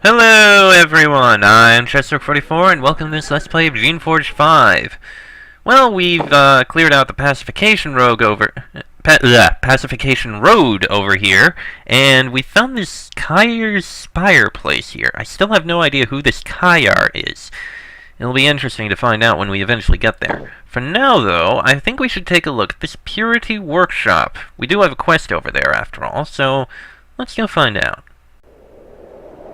Hello everyone, I'm Chester44 and welcome to this Let's Play of Geneforge 5. Well, we've cleared out the pacification pacification road over here, and we found this Kyar's Spire place here. I still have no idea who this Kyar is. It'll be interesting to find out when we eventually get there. For now, though, I think we should take a look at this Purity Workshop. We do have a quest over there, after all, so let's go find out.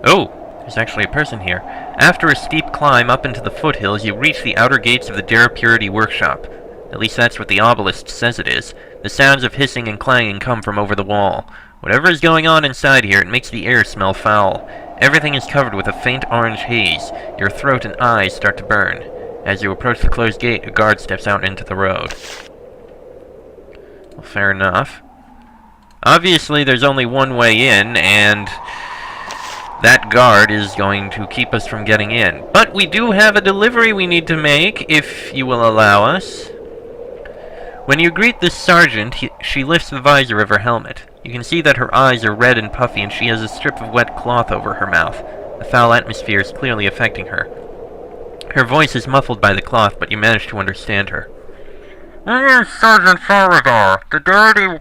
Oh! There's actually a person here. After a steep climb up into the foothills, you reach the outer gates of the Purity Workshop. At least that's what the obelisk says it is. The sounds of hissing and clanging come from over the wall. Whatever is going on inside here, it makes the air smell foul. Everything is covered with a faint orange haze. Your throat and eyes start to burn. As you approach the closed gate, a guard steps out into the road. Well, fair enough. Obviously, there's only one way in, and that guard is going to keep us from getting in. But we do have a delivery we need to make, if you will allow us. When you greet this sergeant, she lifts the visor of her helmet. You can see that her eyes are red and puffy, and she has a strip of wet cloth over her mouth. The foul atmosphere is clearly affecting her. Her voice is muffled by the cloth, but you manage to understand her. This is Sergeant Faradar. The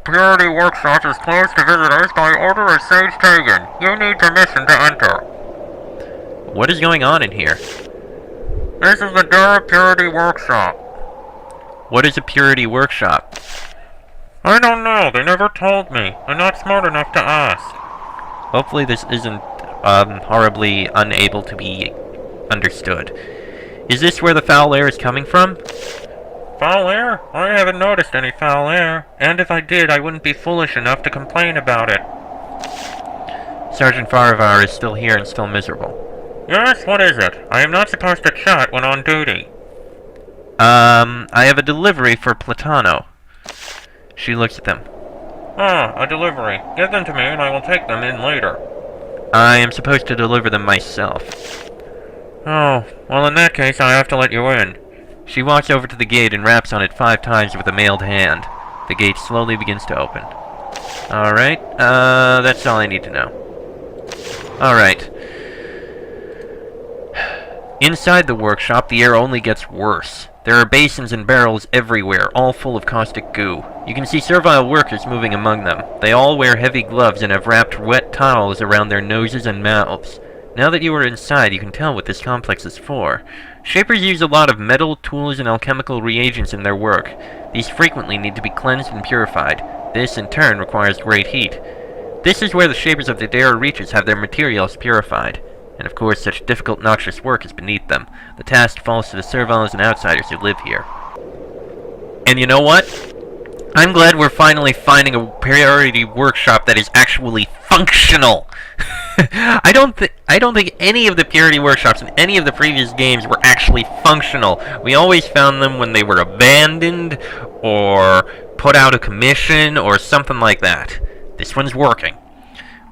Purity Workshop is closed to visitors by order of Sage Tegan. You need permission to enter. What is going on in here? This is the Purity Workshop. What is a Purity Workshop? I don't know. They never told me. I'm not smart enough to ask. Hopefully this isn't horribly unable to be understood. Is this where the foul air is coming from? Foul air? I haven't noticed any foul air. And if I did, I wouldn't be foolish enough to complain about it. Sergeant Faravar is still here and still miserable. Yes, what is it? I am not supposed to chat when on duty. I have a delivery for Platano. She looks at them. Ah, a delivery. Give them to me and I will take them in later. I am supposed to deliver them myself. Oh, well in that case I have to let you in. She walks over to the gate and raps on it 5 times with a mailed hand. The gate slowly begins to open. Alright, that's all I need to know. Alright. Inside the workshop, the air only gets worse. There are basins and barrels everywhere, all full of caustic goo. You can see servile workers moving among them. They all wear heavy gloves and have wrapped wet towels around their noses and mouths. Now that you are inside, you can tell what this complex is for. Shapers use a lot of metal, tools, and alchemical reagents in their work. These frequently need to be cleansed and purified. This, in turn, requires great heat. This is where the Shapers of the Dare reaches have their materials purified. And of course, such difficult, noxious work is beneath them. The task falls to the serviles and outsiders who live here. And you know what? I'm glad we're finally finding a Purity Workshop that is actually functional! I don't think any of the Purity Workshops in any of the previous games were actually functional. We always found them when they were abandoned, or put out of commission, or something like that. This one's working.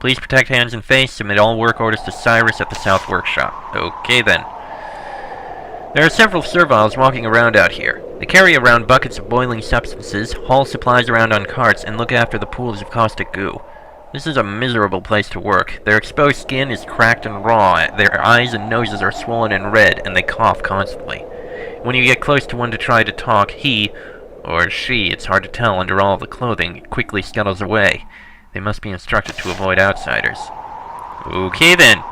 Please protect hands and face. Submit all work orders to Cyrus at the South Workshop. Okay then. There are several serviles walking around out here. They carry around buckets of boiling substances, haul supplies around on carts, and look after the pools of caustic goo. This is a miserable place to work. Their exposed skin is cracked and raw, their eyes and noses are swollen and red, and they cough constantly. When you get close to one to try to talk, he, or she, it's hard to tell under all the clothing, quickly scuttles away. They must be instructed to avoid outsiders. Okay then.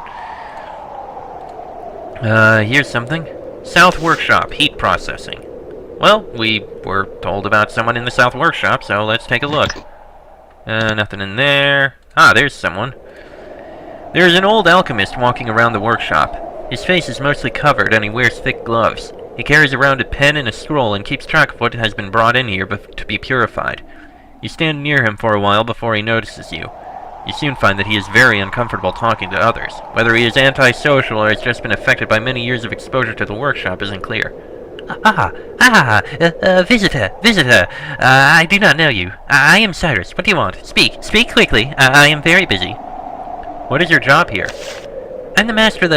Here's something. South Workshop, heat processing. Well, we were told about someone in the South Workshop, so let's take a look. Nothing in there. Ah, there's someone. There's an old alchemist walking around the workshop. His face is mostly covered, and he wears thick gloves. He carries around a pen and a scroll and keeps track of what has been brought in here to be purified. You stand near him for a while before he notices you. You soon find that he is very uncomfortable talking to others. Whether he is antisocial or has just been affected by many years of exposure to the workshop isn't clear. Visitor. I do not know you. I am Cyrus. What do you want? Speak quickly. I am very busy. What is your job here? I'm the master of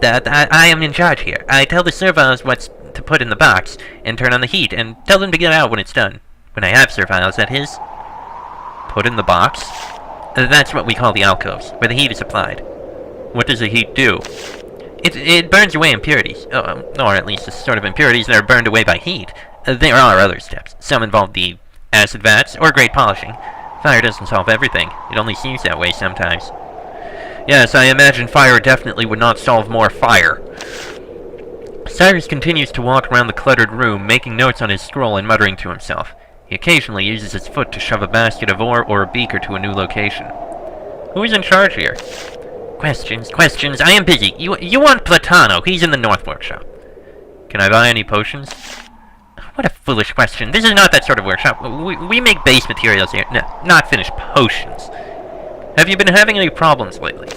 I am in charge here. I tell the serviles what to put in the box, and turn on the heat, and tell them to get out when it's done. When I have serviles, that is. Put in the box? That's what we call the alcoves, where the heat is applied. What does the heat do? It burns away impurities, or at least the sort of impurities that are burned away by heat. There are other steps. Some involve the acid vats or great polishing. Fire doesn't solve everything. It only seems that way sometimes. Yes, I imagine fire definitely would not solve more fire. Cyrus continues to walk around the cluttered room, making notes on his scroll and muttering to himself. He occasionally uses his foot to shove a basket of ore or a beaker to a new location. Who is in charge here? Questions. I am busy. You want Platano. He's in the North Workshop. Can I buy any potions? What a foolish question. This is not that sort of workshop. We make base materials here, not finished potions. Have you been having any problems lately?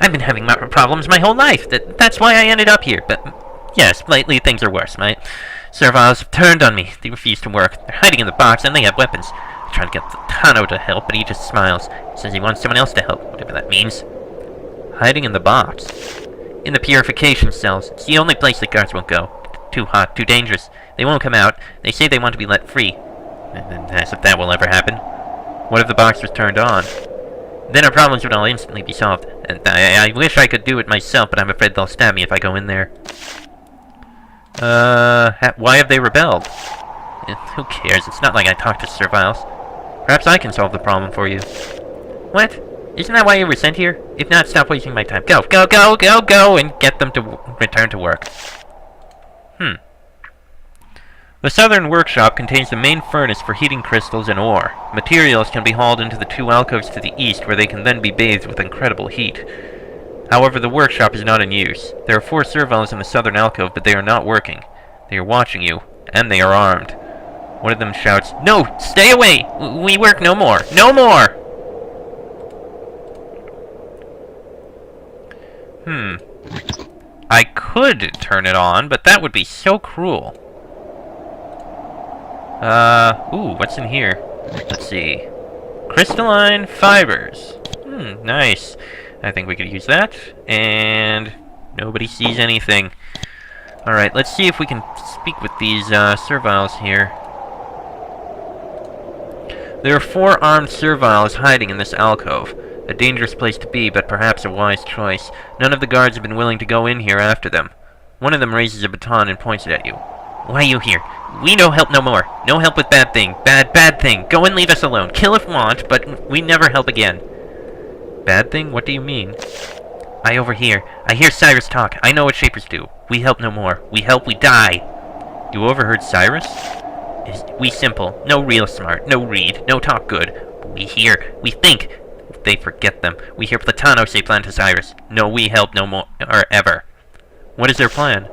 I've been having problems my whole life. That's why I ended up here. But yes, lately things are worse. My serviles have turned on me. They refuse to work. They're hiding in the box and they have weapons. I try to get Platano to help, but he just smiles. He says he wants someone else to help, whatever that means. Hiding in the box? In the purification cells. It's the only place the guards won't go. Too hot, too dangerous. They won't come out. They say they want to be let free. As if that will ever happen. What if the box was turned on? Then our problems would all instantly be solved. And I wish I could do it myself, but I'm afraid they'll stab me if I go in there. Why have they rebelled? Who cares? It's not like I talk to serviles. Perhaps I can solve the problem for you. What? Isn't that why you were sent here? If not, stop wasting my time. Go, and get them to return to work. The southern workshop contains the main furnace for heating crystals and ore. Materials can be hauled into the two alcoves to the east, where they can then be bathed with incredible heat. However, the workshop is not in use. There are 4 serviles in the southern alcove, but they are not working. They are watching you, and they are armed. One of them shouts, "No! Stay away! We work no more! No more!" I could turn it on, but that would be so cruel. What's in here? Let's see. Crystalline fibers. Nice. I think we could use that. And nobody sees anything. Alright, let's see if we can speak with these, serviles here. There are 4 armed serviles hiding in this alcove. A dangerous place to be, but perhaps a wise choice. None of the guards have been willing to go in here after them. One of them raises a baton and points it at you. Why are you here? We no help no more. No help with bad thing. Bad thing. Go and leave us alone. Kill if want, but we never help again. Bad thing? What do you mean? I overhear. I hear Cyrus talk. I know what Shapers do. We help no more. We help, we die. You overheard Cyrus? We simple. No real smart. No read. No talk good. We hear. We think. They forget them. We hear Platano say plan to Cyrus. No, we help no more, or ever. What is their plan?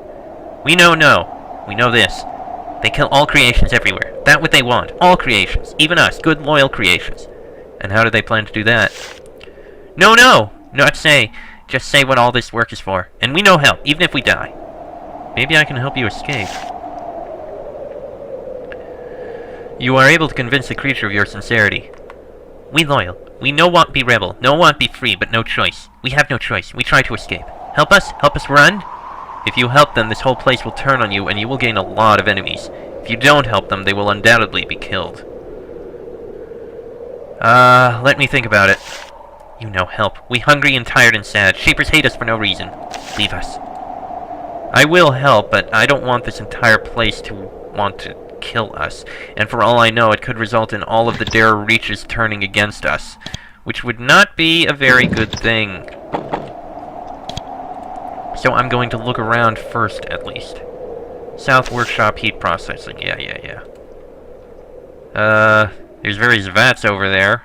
We know no. We know this. They kill all creations everywhere. That what they want. All creations. Even us. Good, loyal creations. And how do they plan to do that? No. Not say. Just say what all this work is for. And we no help, even if we die. Maybe I can help you escape. You are able to convince the creature of your sincerity. We loyal. We no want be rebel. No want be free, but no choice. We have no choice. We try to escape. Help us run? If you help them, this whole place will turn on you, and you will gain a lot of enemies. If you don't help them, they will undoubtedly be killed. Let me think about it. You no help. We hungry and tired and sad. Shapers hate us for no reason. Leave us. I will help, but I don't want this entire place to want to kill us. And for all I know, it could result in all of the Dare Reaches turning against us, which would not be a very good thing. So I'm going to look around first, at least. South Workshop Heat Processing. Yeah. There's various vats over there.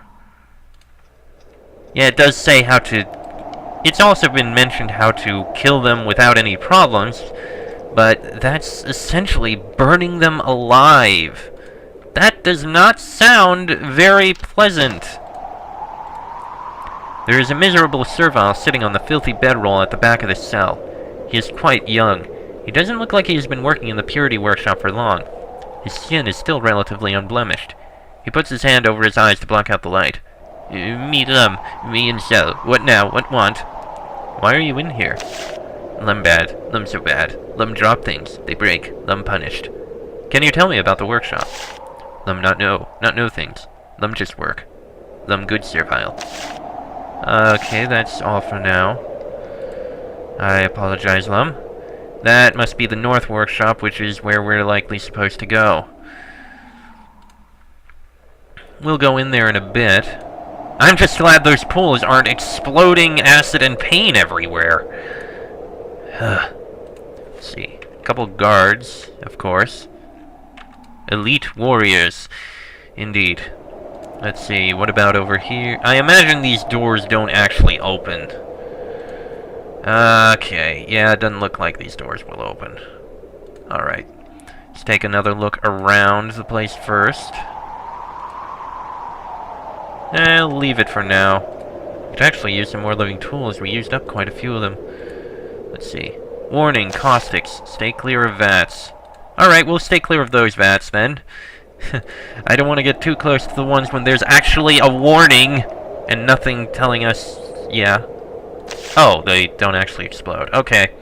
Yeah, it does say how to... It's also been mentioned how to kill them without any problems, but that's essentially burning them alive. That does not sound very pleasant. There is a miserable servile sitting on the filthy bedroll at the back of the cell. He is quite young. He doesn't look like he has been working in the purity workshop for long. His skin is still relatively unblemished. He puts his hand over his eyes to block out the light. Me in cell. What now? What want? Why are you in here? Lum bad. Lum so bad. Lum drop things. They break. Lum punished. Can you tell me about the workshop? Lum not know things. Lum just work. Lum good servile. Okay, that's all for now. I apologize, Lum. That must be the North Workshop, which is where we're likely supposed to go. We'll go in there in a bit. I'm just glad those pools aren't exploding acid and pain everywhere. Let's see. A couple guards, of course. Elite warriors. Indeed. Let's see, what about over here? I imagine these doors don't actually open. Okay, yeah, it doesn't look like these doors will open. Alright. Let's take another look around the place first. I'll leave it for now. Could actually use some more living tools. We used up quite a few of them. Let's see. Warning, caustics. Stay clear of vats. Alright, we'll stay clear of those vats then. I don't want to get too close to the ones when there's actually a warning and nothing telling us, yeah. Oh, they don't actually explode. Okay.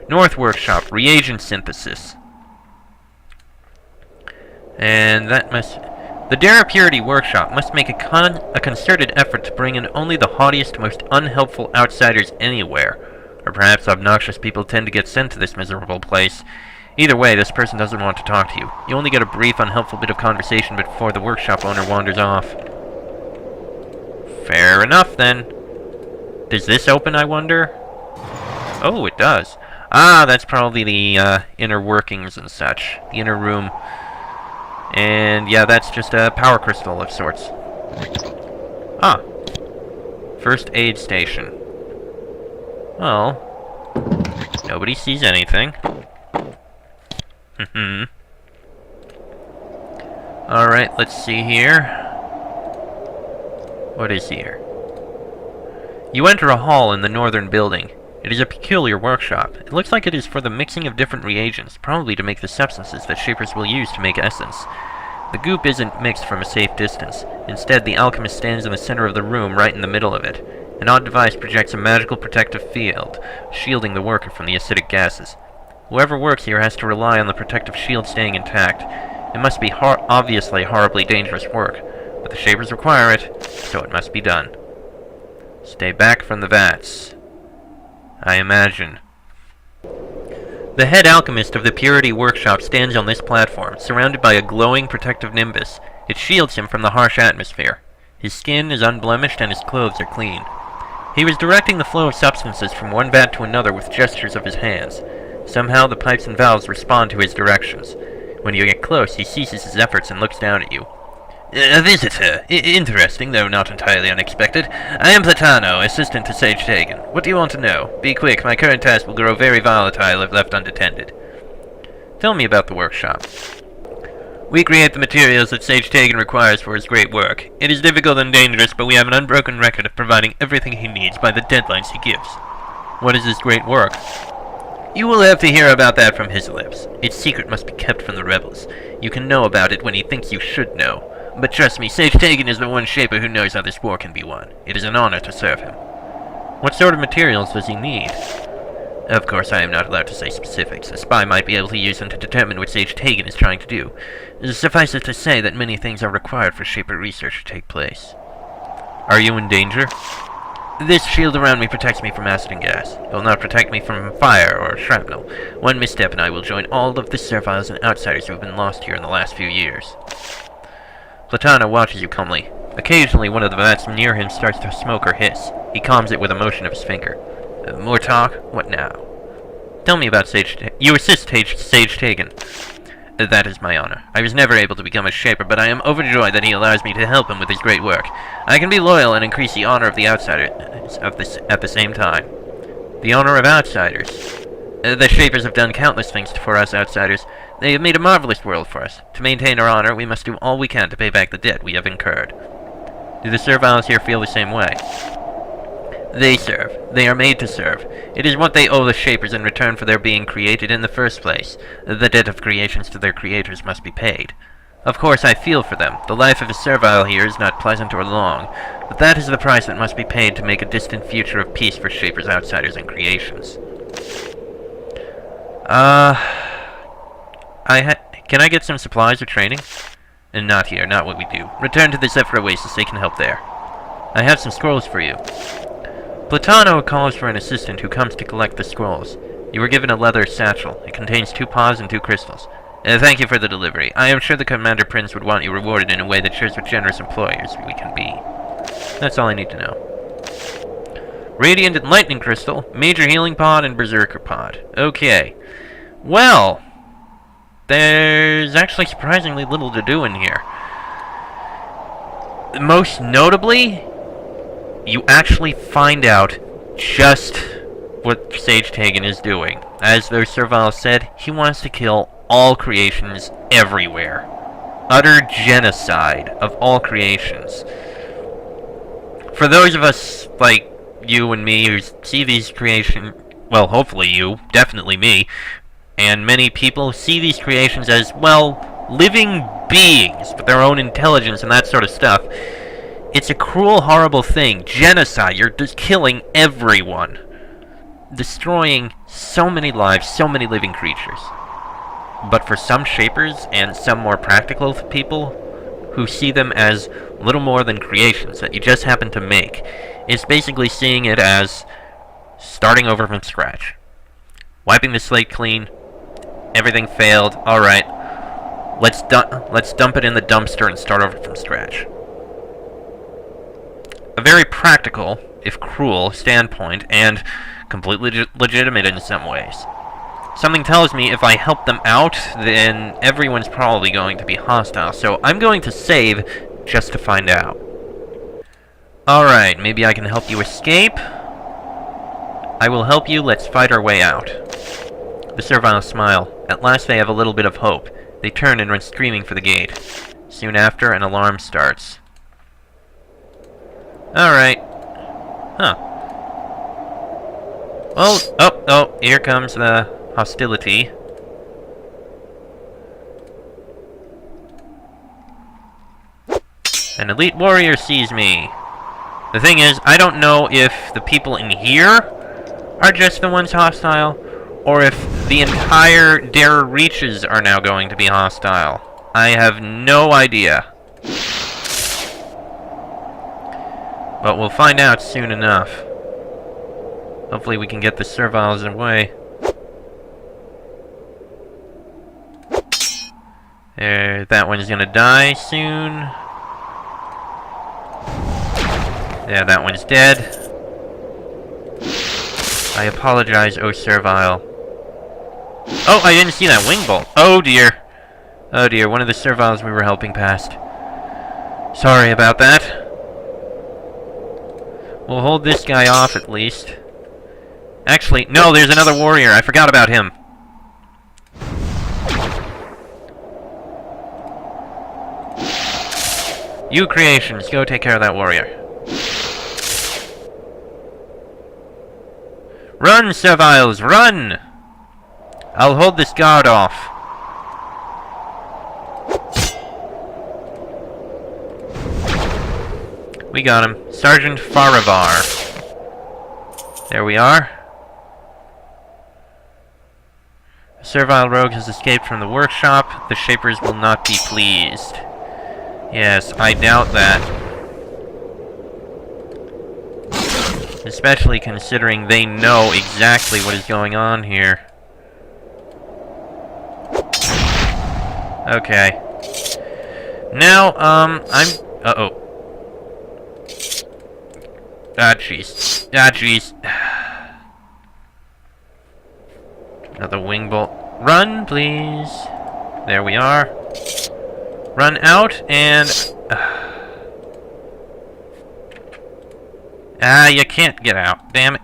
North Workshop, reagent synthesis. And that must... The Dare Purity Workshop must make a concerted effort to bring in only the haughtiest, most unhelpful outsiders anywhere. Or perhaps obnoxious people tend to get sent to this miserable place. Either way, this person doesn't want to talk to you. You only get a brief, unhelpful bit of conversation before the workshop owner wanders off. Fair enough, then. Does this open, I wonder? Oh, it does. Ah, that's probably the inner workings and such. The inner room. And yeah, that's just a power crystal of sorts. Ah. First aid station. Well, nobody sees anything. Alright, let's see here. What is here? You enter a hall in the northern building. It is a peculiar workshop. It looks like it is for the mixing of different reagents, probably to make the substances that shapers will use to make essence. The goop isn't mixed from a safe distance. Instead, the alchemist stands in the center of the room, right in the middle of it. An odd device projects a magical protective field, shielding the worker from the acidic gases. Whoever works here has to rely on the protective shield staying intact. It must be obviously horribly dangerous work, but the shapers require it, so it must be done. Stay back from the vats. I imagine. The head alchemist of the Purity Workshop stands on this platform, surrounded by a glowing protective nimbus. It shields him from the harsh atmosphere. His skin is unblemished and his clothes are clean. He was directing the flow of substances from one vat to another with gestures of his hands. Somehow the pipes and valves respond to his directions. When you get close, he ceases his efforts and looks down at you. A visitor. Interesting, though not entirely unexpected. I am Platano, assistant to Sage Tegan. What do you want to know? Be quick, my current task will grow very volatile if left unattended. Tell me about the workshop. We create the materials that Sage Tegan requires for his great work. It is difficult and dangerous, but we have an unbroken record of providing everything he needs by the deadlines he gives. What is his great work? You will have to hear about that from his lips. Its secret must be kept from the rebels. You can know about it when he thinks you should know. But trust me, Sage Tegan is the one shaper who knows how this war can be won. It is an honor to serve him. What sort of materials does he need? Of course, I am not allowed to say specifics. A spy might be able to use them to determine what Sage Tegan is trying to do. Suffice it to say that many things are required for shaper research to take place. Are you in danger? This shield around me protects me from acid and gas. It will not protect me from fire or shrapnel. One misstep and I will join all of the serviles and outsiders who have been lost here in the last few years. Platano watches you calmly. Occasionally, one of the vats near him starts to smoke or hiss. He calms it with a motion of his finger. More talk? What now? Tell me about You assist Sage Tegan. That is my honor. I was never able to become a shaper, but I am overjoyed that he allows me to help him with his great work. I can be loyal and increase the honor of the outsiders at the same time. The honor of outsiders? The shapers have done countless things for us outsiders. They have made a marvelous world for us. To maintain our honor, we must do all we can to pay back the debt we have incurred. Do the serviles here feel the same way? They serve. They are made to serve. It is what they owe the shapers in return for their being created in the first place. The debt of creations to their creators must be paid. Of course, I feel for them. The life of a servile here is not pleasant or long, but that is the price that must be paid to make a distant future of peace for shapers, outsiders, and creations. Can I get some supplies or training? And not here, not what we do. Return to the Zephyr Oasis, they can help there. I have some scrolls for you. Platano calls for an assistant who comes to collect the scrolls. You were given a leather satchel. It contains 2 paws and 2 crystals. Thank you for the delivery. I am sure the Commander Prince would want you rewarded in a way that shows what generous employers we can be. That's all I need to know. Radiant and Lightning Crystal, Major Healing Pod, and Berserker Pod. Okay. Well, there's actually surprisingly little to do in here. Most notably, you actually find out just what Sage Tegan is doing. As though Servile said, he wants to kill all creations everywhere. Utter genocide of all creations. For those of us like you and me who see these creations, well, hopefully you, definitely me, and many people see these creations as, well, living beings with their own intelligence and that sort of stuff. It's a cruel, horrible thing. Genocide. You're just killing everyone. Destroying so many lives, so many living creatures. But for some shapers and some more practical people who see them as little more than creations that you just happen to make, it's basically seeing it as starting over from scratch. Wiping the slate clean. Everything failed. Alright. Let's dump it in the dumpster and start over from scratch. A very practical, if cruel, standpoint, and completely legitimate in some ways. Something tells me if I help them out, then everyone's probably going to be hostile, so I'm going to save just to find out. Alright, maybe I can help you escape. I will help you, let's fight our way out. The Servile smile. At last they have a little bit of hope. They turn and run screaming for the gate. Soon after, an alarm starts. Alright. Huh. Well, oh, here comes the hostility. An elite warrior sees me. The thing is, I don't know if the people in here are just the ones hostile, or if the entire Dare Reaches are now going to be hostile. I have no idea. But we'll find out soon enough. Hopefully we can get the Serviles away. There, that one's gonna die soon. Yeah, that one's dead. I apologize, oh Servile. Oh, I didn't see that wing bolt. Oh dear. Oh dear, one of the Serviles we were helping passed. Sorry about that. We'll hold this guy off at least. Actually, no, there's another warrior. I forgot about him. You creations, go take care of that warrior. Run, Serviles, run! I'll hold this guard off. We got him. Sergeant Faravar. There we are. The Servile rogue has escaped from the workshop. The Shapers will not be pleased. Yes, I doubt that. Especially considering they know exactly what is going on here. Okay. Now, uh-oh. Ah, jeez. Ah, jeez. Another wing bolt. Run, please. There we are. Run out, and... Ah, you can't get out. Damn it.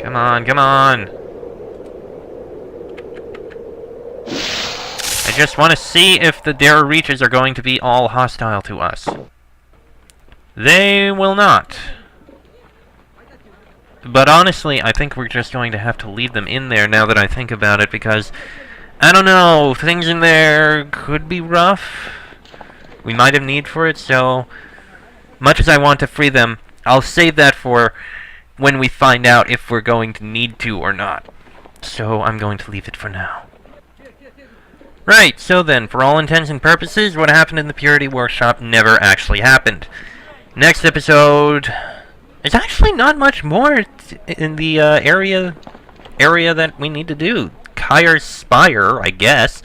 Come on, come on. I just want to see if the Dare Reaches are going to be all hostile to us. They will not. But honestly, I think we're just going to have to leave them in there now that I think about it, because, I don't know, things in there could be rough. We might have need for it, so much as I want to free them, I'll save that for when we find out if we're going to need to or not. So I'm going to leave it for now. Right, so then, for all intents and purposes, what happened in the Purity Workshop never actually happened. Next episode... There's actually not much more in the area that we need to do. Kyre's Spire, I guess.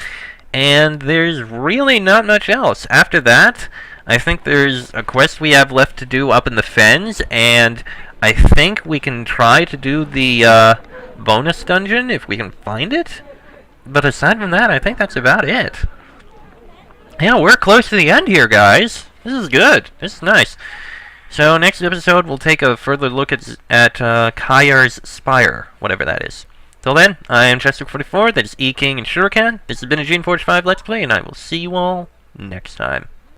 And there's really not much else. After that, I think there's a quest we have left to do up in the Fens, and I think we can try to do the bonus dungeon if we can find it. But aside from that, I think that's about it. Yeah, we're close to the end here, guys. This is good. This is nice. So next episode, we'll take a further look at Kyre's Spire, whatever that is. Till then, I am Chester44, that is E King and Shuriken. This has been a Geneforge 5 Let's Play, and I will see you all next time.